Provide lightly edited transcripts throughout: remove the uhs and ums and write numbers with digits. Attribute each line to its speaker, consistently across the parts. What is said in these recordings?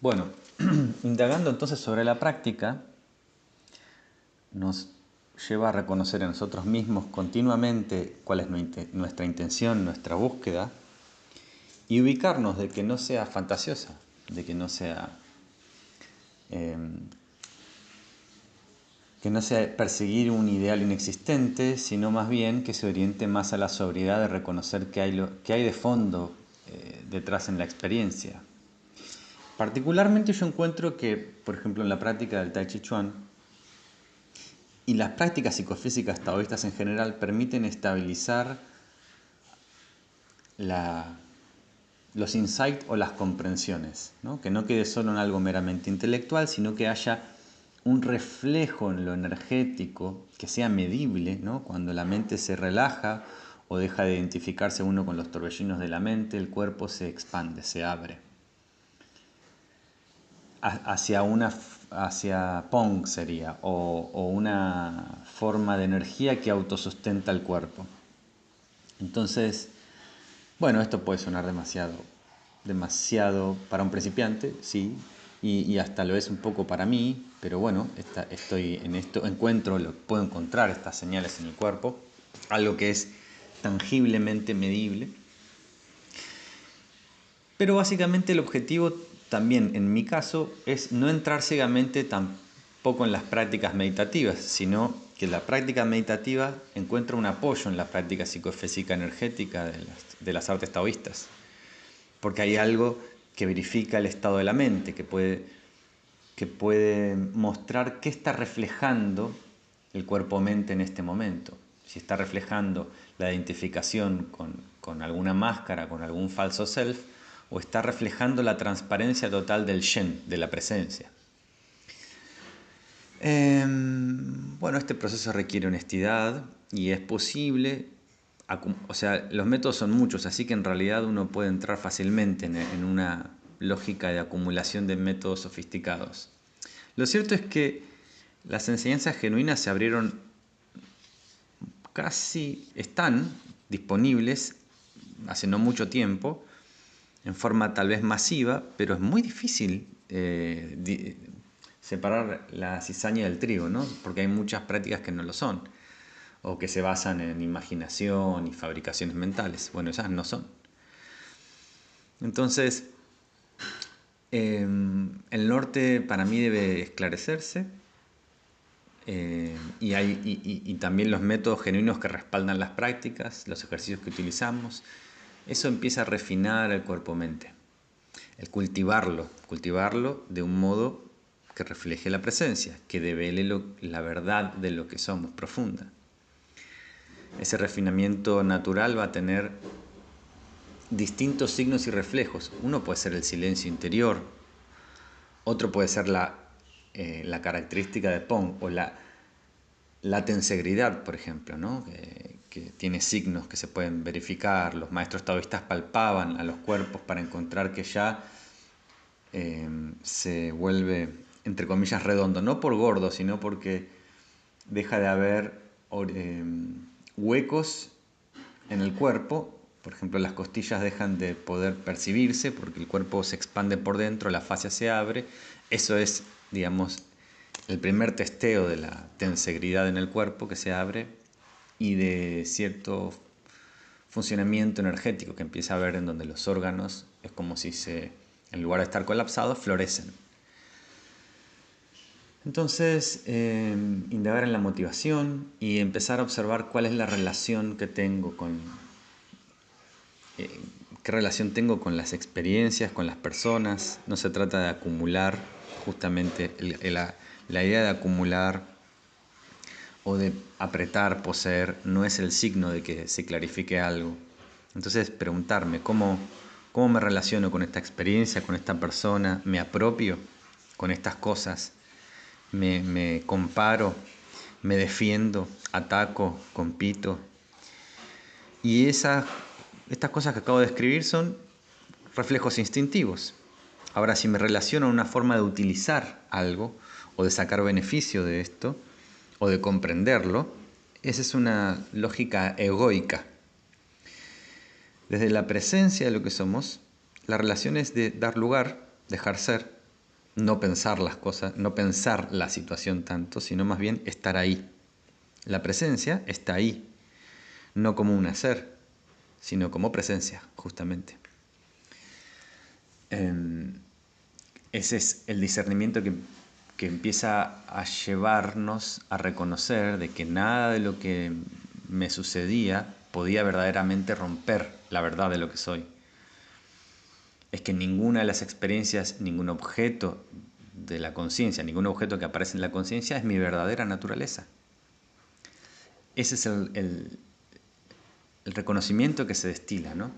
Speaker 1: Bueno, indagando entonces sobre la práctica, nos lleva a reconocer en nosotros mismos continuamente cuál es nuestra intención, nuestra búsqueda, y ubicarnos de que no sea fantasiosa, de eh, que no sea perseguir un ideal inexistente, sino más bien que se oriente más a la sobriedad de reconocer que hay de fondo detrás en la experiencia. Particularmente yo encuentro que, por ejemplo, en la práctica del Tai Chi Chuan y las prácticas psicofísicas taoístas en general permiten estabilizar la, los insights o las comprensiones, ¿no? Que no quede solo en algo meramente intelectual, sino que haya un reflejo en lo energético que sea medible, ¿no? Cuando la mente se relaja o deja de identificarse uno con los torbellinos de la mente, el cuerpo se expande, se abre hacia hacia Pong sería, o una forma de energía que autosustenta el cuerpo. Entonces, bueno, esto puede sonar demasiado para un principiante, sí, y hasta lo es un poco para mí, pero bueno, estoy en esto, puedo encontrar estas señales en el cuerpo, algo que es tangiblemente medible. Pero básicamente el objetivo también, en mi caso, es no entrar ciegamente tampoco en las prácticas meditativas, sino que la práctica meditativa encuentra un apoyo en la práctica psicofísica energética de las artes taoístas. Porque hay algo que verifica el estado de la mente, que puede mostrar qué está reflejando el cuerpo-mente en este momento. Si está reflejando la identificación con alguna máscara, con algún falso self, o está reflejando la transparencia total del Shen, de la presencia. Bueno, este proceso requiere honestidad y es posible, o sea, los métodos son muchos, así que en realidad uno puede entrar fácilmente en una lógica de acumulación de métodos sofisticados. Lo cierto es que las enseñanzas genuinas se abrieron están disponibles hace no mucho tiempo, en forma tal vez masiva, pero es muy difícil separar la cizaña del trigo, ¿no? Porque hay muchas prácticas que no lo son, o que se basan en imaginación y fabricaciones mentales. Bueno, esas no son. Entonces, el norte para mí debe esclarecerse, y también los métodos genuinos que respaldan las prácticas, los ejercicios que utilizamos. Eso empieza a refinar el cuerpo-mente, el cultivarlo de un modo que refleje la presencia, que devele la verdad de lo que somos profunda. Ese refinamiento natural va a tener distintos signos y reflejos. Uno puede ser el silencio interior, otro puede ser la característica de Pong o la tensegridad, por ejemplo, ¿no? Que tiene signos que se pueden verificar. Los maestros taoístas palpaban a los cuerpos para encontrar que ya se vuelve, entre comillas, redondo, no por gordo, sino porque deja de haber huecos en el cuerpo. Por ejemplo, las costillas dejan de poder percibirse porque el cuerpo se expande por dentro, la fascia se abre. Eso es, digamos, el primer testeo de la tensegridad en el cuerpo que se abre y de cierto funcionamiento energético que empieza a haber en donde los órganos es como si en lugar de estar colapsados, florecen. Entonces, indagar en la motivación y empezar a observar cuál es la relación que tengo qué relación tengo con las experiencias, con las personas. No se trata de acumular, justamente la idea de acumular o de apretar, poseer, no es el signo de que se clarifique algo. Entonces, preguntarme cómo me relaciono con esta experiencia, con esta persona, me apropio con estas cosas, me comparo, me defiendo, ataco, compito. Y estas cosas que acabo de describir son reflejos instintivos. Ahora, si me relaciono en una forma de utilizar algo o de sacar beneficio de esto o de comprenderlo, esa es una lógica egoica. Desde la presencia de lo que somos, la relación es de dar lugar, dejar ser, no pensar las cosas, no pensar la situación tanto, sino más bien estar ahí. La presencia está ahí, no como un hacer, sino como presencia, justamente. Ese es el discernimiento que empieza a llevarnos a reconocer de que nada de lo que me sucedía podía verdaderamente romper la verdad de lo que soy. Es que ninguna de las experiencias, ningún objeto de la conciencia, ningún objeto que aparece en la conciencia es mi verdadera naturaleza. Ese es el reconocimiento que se destila, ¿no?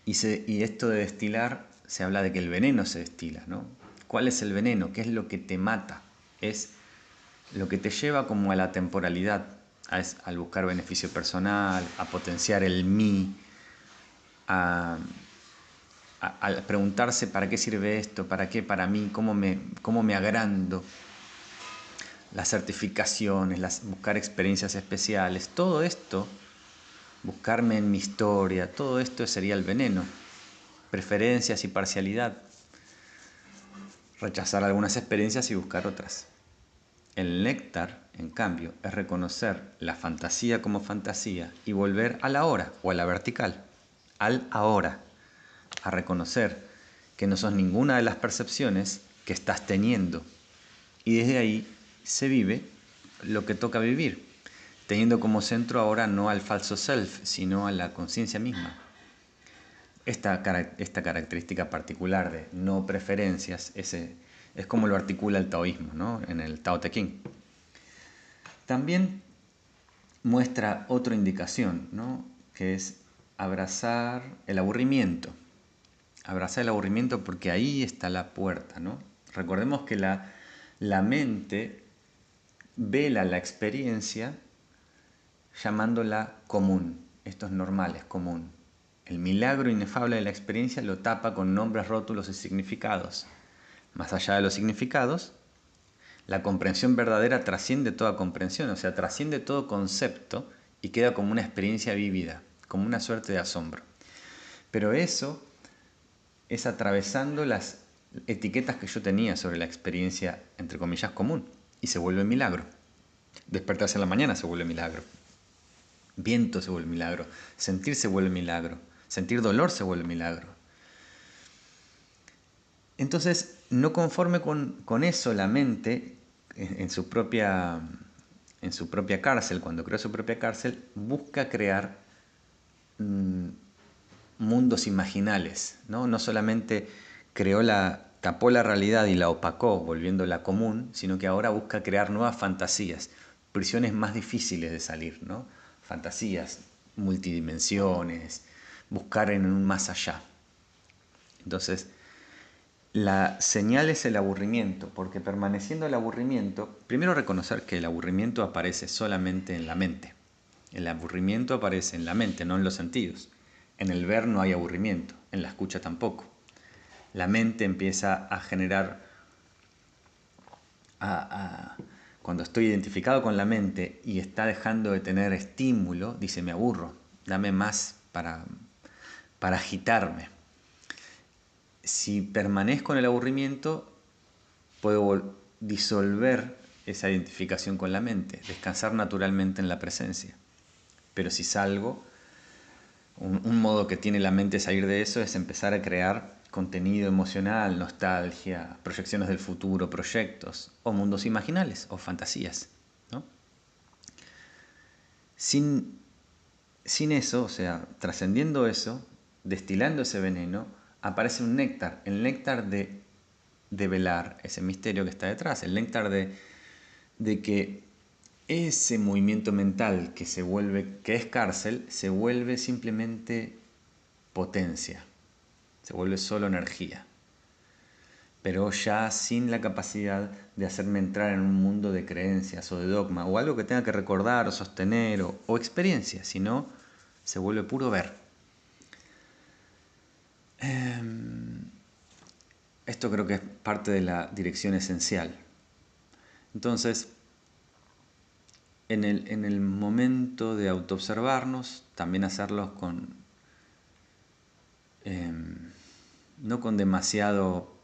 Speaker 1: Y esto de destilar, se habla de que el veneno se destila, ¿no? ¿Cuál es el veneno? ¿Qué es lo que te mata? Es lo que te lleva como a la temporalidad, al buscar beneficio personal, a potenciar el mí, a preguntarse para qué sirve esto, para qué para mí, cómo me agrando, las certificaciones, buscar experiencias especiales, todo esto, buscarme en mi historia, todo esto sería el veneno. Preferencias y parcialidad, rechazar algunas experiencias y buscar otras. El néctar, en cambio, es reconocer la fantasía como fantasía y volver a la hora o a la vertical, al ahora, a reconocer que no sos ninguna de las percepciones que estás teniendo. Y desde ahí se vive lo que toca vivir, teniendo como centro ahora no al falso self, sino a la conciencia misma. Esta característica particular de no preferencias es como lo articula el taoísmo, ¿no? En el Tao Te Ching. También muestra otra indicación, ¿no? Que es abrazar el aburrimiento. Abrazar el aburrimiento porque ahí está la puerta, ¿no? Recordemos que la mente vela la experiencia llamándola común. Esto es normal, es común. El milagro inefable de la experiencia lo tapa con nombres, rótulos y significados. Más allá de los significados, la comprensión verdadera trasciende toda comprensión, o sea, trasciende todo concepto y queda como una experiencia vívida, como una suerte de asombro. Pero eso es atravesando las etiquetas que yo tenía sobre la experiencia, entre comillas, común, y se vuelve milagro. Despertarse en la mañana se vuelve milagro. Viento se vuelve milagro. Sentir se vuelve milagro. Sentir dolor se vuelve milagro. Entonces, no conforme con eso, la mente, en su propia cárcel, cuando creó su propia cárcel, busca crear mundos imaginales, ¿no? No solamente tapó la realidad y la opacó, volviéndola común, sino que ahora busca crear nuevas fantasías, prisiones más difíciles de salir, ¿no? Fantasías, multidimensiones, buscar en un más allá. Entonces, la señal es el aburrimiento, porque permaneciendo el aburrimiento, primero reconocer que el aburrimiento aparece solamente en la mente. El aburrimiento aparece en la mente, no en los sentidos. En el ver no hay aburrimiento, en la escucha tampoco. La mente empieza a generar, cuando estoy identificado con la mente y está dejando de tener estímulo, dice me aburro, dame más para agitarme. Si permanezco en el aburrimiento, puedo disolver esa identificación con la mente, descansar naturalmente en la presencia. Pero si salgo, un modo que tiene la mente de salir de eso es empezar a crear contenido emocional, nostalgia, proyecciones del futuro, proyectos, o mundos imaginales, o fantasías, ¿no? Sin eso, o sea, trascendiendo eso, destilando ese veneno, aparece un néctar, el néctar de velar ese misterio que está detrás, el néctar de que ese movimiento mental que es cárcel, se vuelve simplemente potencia, se vuelve solo energía, pero ya sin la capacidad de hacerme entrar en un mundo de creencias o de dogma, o algo que tenga que recordar o sostener, o experiencia, sino se vuelve puro ver. Esto creo que es parte de la dirección esencial. Entonces, en el momento de autoobservarnos, también hacerlo no con demasiado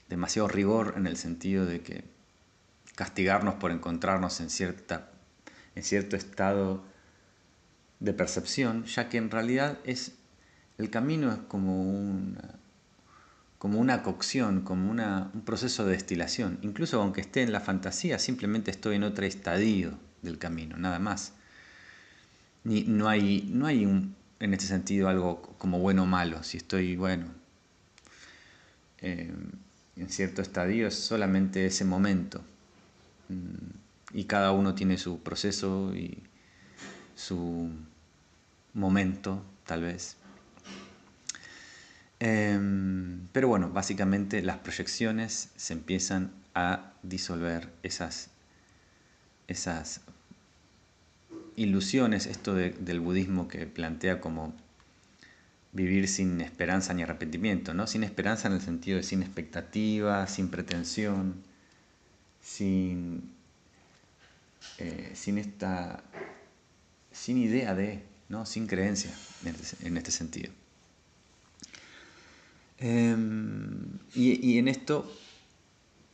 Speaker 1: demasiado rigor en el sentido de que castigarnos por encontrarnos en cierto estado de percepción, ya que en realidad el camino es como una cocción, como un proceso de destilación. Incluso aunque esté en la fantasía, simplemente estoy en otro estadio del camino, nada más. No hay en este sentido algo como bueno o malo. Si estoy, bueno, eh, en cierto estadio es solamente ese momento. Y cada uno tiene su proceso y su momento, tal vez. Pero bueno, básicamente las proyecciones se empiezan a disolver, esas ilusiones, esto del budismo que plantea como vivir sin esperanza ni arrepentimiento, ¿no? Sin esperanza en el sentido de sin expectativa, sin pretensión, sin, sin esta, sin idea de, ¿no? Sin creencia en este sentido. Y en esto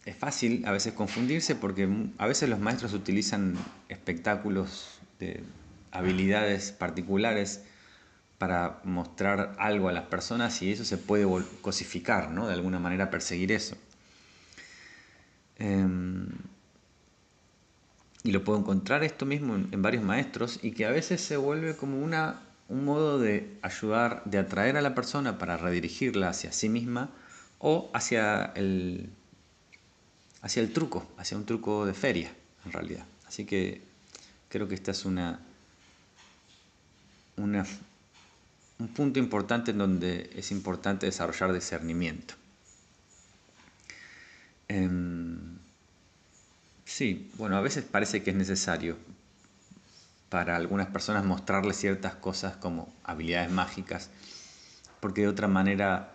Speaker 1: es fácil a veces confundirse porque a veces los maestros utilizan espectáculos de habilidades particulares para mostrar algo a las personas y eso se puede cosificar, ¿no? De alguna manera perseguir eso. Y lo puedo encontrar esto mismo en varios maestros y que a veces se vuelve como un modo de ayudar, de atraer a la persona para redirigirla hacia sí misma o hacia el truco, hacia un truco de feria, en realidad. Así que creo que esta es un punto importante en donde es importante desarrollar discernimiento. Sí, bueno, a veces parece que es necesario para algunas personas mostrarles ciertas cosas como habilidades mágicas, porque de otra manera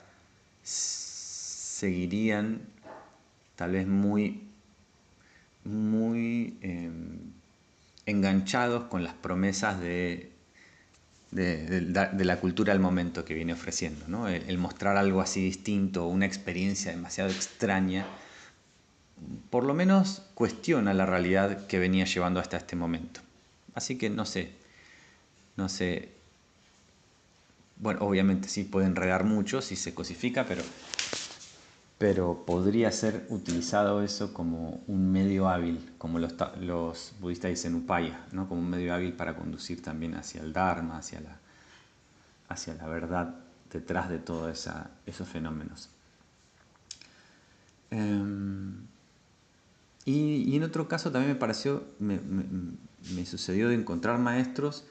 Speaker 1: seguirían tal vez muy enganchados con las promesas de la cultura del momento que viene ofreciendo, ¿no? El mostrar algo así distinto, una experiencia demasiado extraña, por lo menos cuestiona la realidad que venía llevando hasta este momento. Así que no sé, bueno, obviamente sí puede enredar mucho si se cosifica, pero podría ser utilizado eso como un medio hábil, como los budistas dicen upaya, ¿no? Como un medio hábil para conducir también hacia el dharma, hacia la verdad detrás de todos esos fenómenos. Y en otro caso también me sucedió de encontrar maestros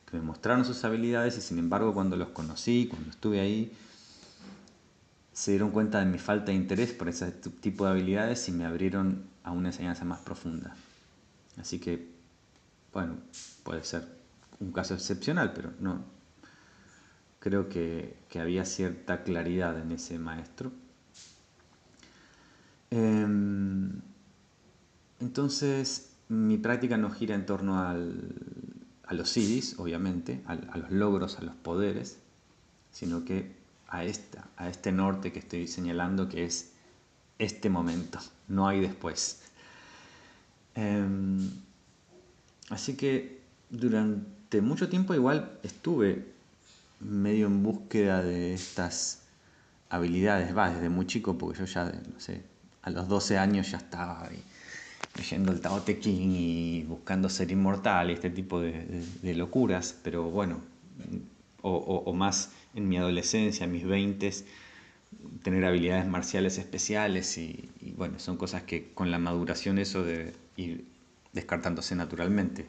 Speaker 1: que me mostraron sus habilidades y sin embargo cuando los conocí, cuando estuve ahí, se dieron cuenta de mi falta de interés por ese tipo de habilidades y me abrieron a una enseñanza más profunda. Así que, bueno, puede ser un caso excepcional, pero no. Creo que había cierta claridad en ese maestro. Entonces, mi práctica no gira en torno a los siddhis, obviamente, a los logros, a los poderes, sino que a este norte que estoy señalando, que es este momento, no hay después. Así que durante mucho tiempo igual estuve medio en búsqueda de estas habilidades, desde muy chico, porque yo ya, no sé, a los 12 años ya estaba ahí, leyendo el Tao Te Ching y buscando ser inmortal y este tipo de locuras, pero bueno, o más en mi adolescencia, en mis 20s, tener habilidades marciales especiales y bueno, son cosas que con la maduración eso de ir descartándose naturalmente.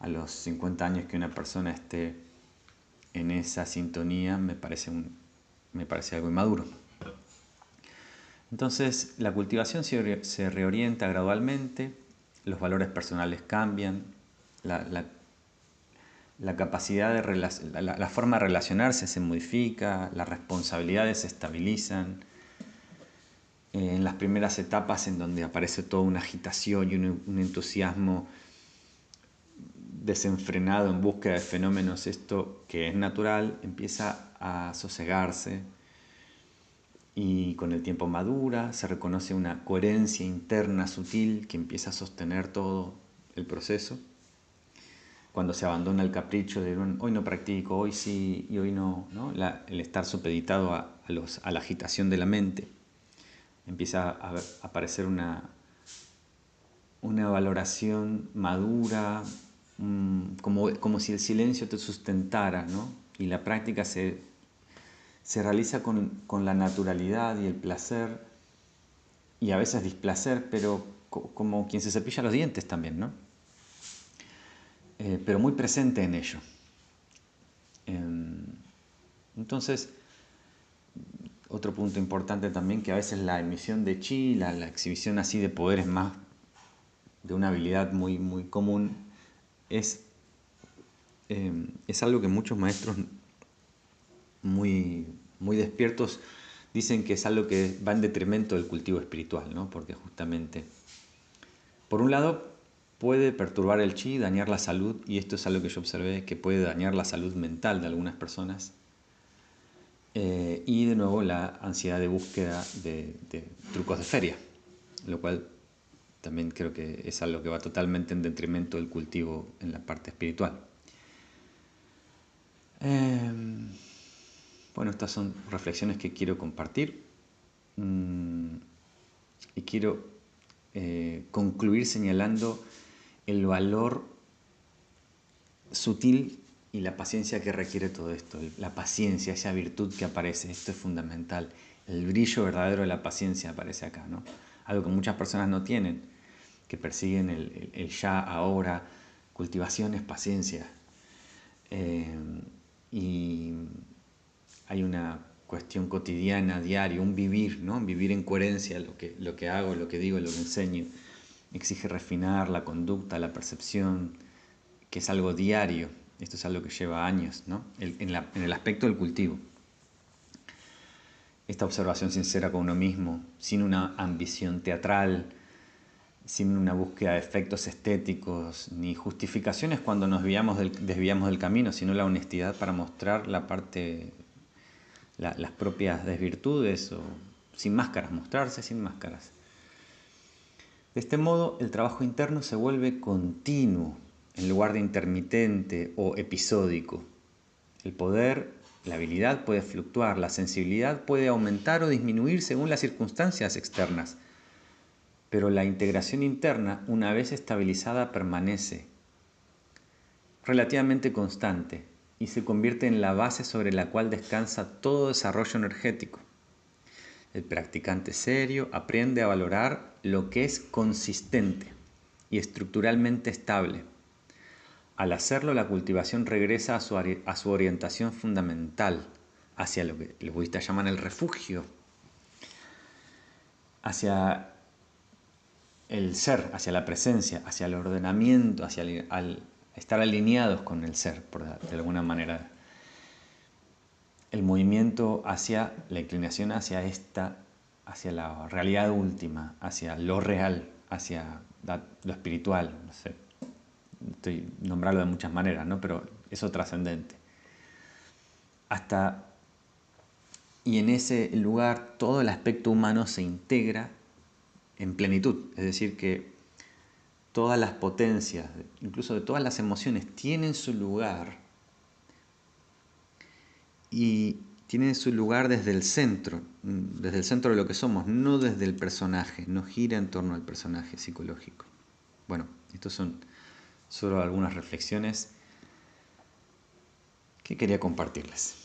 Speaker 1: A los 50 años que una persona esté en esa sintonía me parece algo inmaduro. Entonces la cultivación se reorienta gradualmente, los valores personales cambian, la capacidad la forma de relacionarse se modifica, las responsabilidades se estabilizan. En las primeras etapas en donde aparece toda una agitación y un entusiasmo desenfrenado en búsqueda de fenómenos, esto que es natural empieza a sosegarse y con el tiempo madura, se reconoce una coherencia interna sutil que empieza a sostener todo el proceso. Cuando se abandona el capricho de hoy no practico, hoy sí y hoy no, ¿no? El estar supeditado a la agitación de la mente, empieza a aparecer una valoración madura, como si el silencio te sustentara, ¿no? Y la práctica se realiza con la naturalidad y el placer, y a veces displacer, pero como quien se cepilla los dientes también, ¿no? Pero muy presente en ello. Entonces, otro punto importante también, que a veces la emisión de chi, la exhibición así de poderes más de una habilidad muy, muy común, es algo que muchos maestros muy, muy despiertos dicen que es algo que va en detrimento del cultivo espiritual, ¿no? Porque justamente, por un lado, puede perturbar el chi, dañar la salud, y esto es algo que yo observé, que puede dañar la salud mental de algunas personas, y de nuevo la ansiedad de búsqueda de trucos de feria, lo cual también creo que es algo que va totalmente en detrimento del cultivo en la parte espiritual. Bueno, estas son reflexiones que quiero compartir, y quiero concluir señalando el valor sutil y la paciencia que requiere todo esto. La paciencia, esa virtud que aparece, esto es fundamental. El brillo verdadero de la paciencia aparece acá, ¿no? Algo que muchas personas no tienen, que persiguen el ya, ahora. Cultivación es paciencia. Y hay una cuestión cotidiana, diaria, un vivir, ¿no? Vivir en coherencia lo que hago, lo que digo, lo que enseño. Exige refinar la conducta, la percepción, que es algo diario. Esto es algo que lleva años, ¿no? En el aspecto del cultivo. Esta observación sincera con uno mismo, sin una ambición teatral, sin una búsqueda de efectos estéticos, ni justificaciones cuando nos desviamos del camino, sino la honestidad para mostrar la parte, las propias desvirtudes, o sin máscaras, mostrarse sin máscaras. De este modo, el trabajo interno se vuelve continuo, en lugar de intermitente o episódico. El poder, la habilidad puede fluctuar, la sensibilidad puede aumentar o disminuir según las circunstancias externas, pero la integración interna, una vez estabilizada, permanece relativamente constante y se convierte en la base sobre la cual descansa todo desarrollo energético. El practicante serio aprende a valorar lo que es consistente y estructuralmente estable. Al hacerlo, la cultivación regresa a su orientación fundamental, hacia lo que los budistas llaman el refugio, hacia el ser, hacia la presencia, hacia el ordenamiento, hacia estar alineados con el ser, de alguna manera. El movimiento hacia la inclinación hacia la realidad última, hacia lo real, hacia lo espiritual, no sé. Estoy nombrarlo de muchas maneras, ¿no? Pero eso trascendente. Y en ese lugar todo el aspecto humano se integra en plenitud, es decir, que todas las potencias, incluso de todas las emociones, tienen su lugar, y tienen su lugar desde el centro de lo que somos, no desde el personaje, no gira en torno al personaje psicológico. Bueno, estas son solo algunas reflexiones que quería compartirles.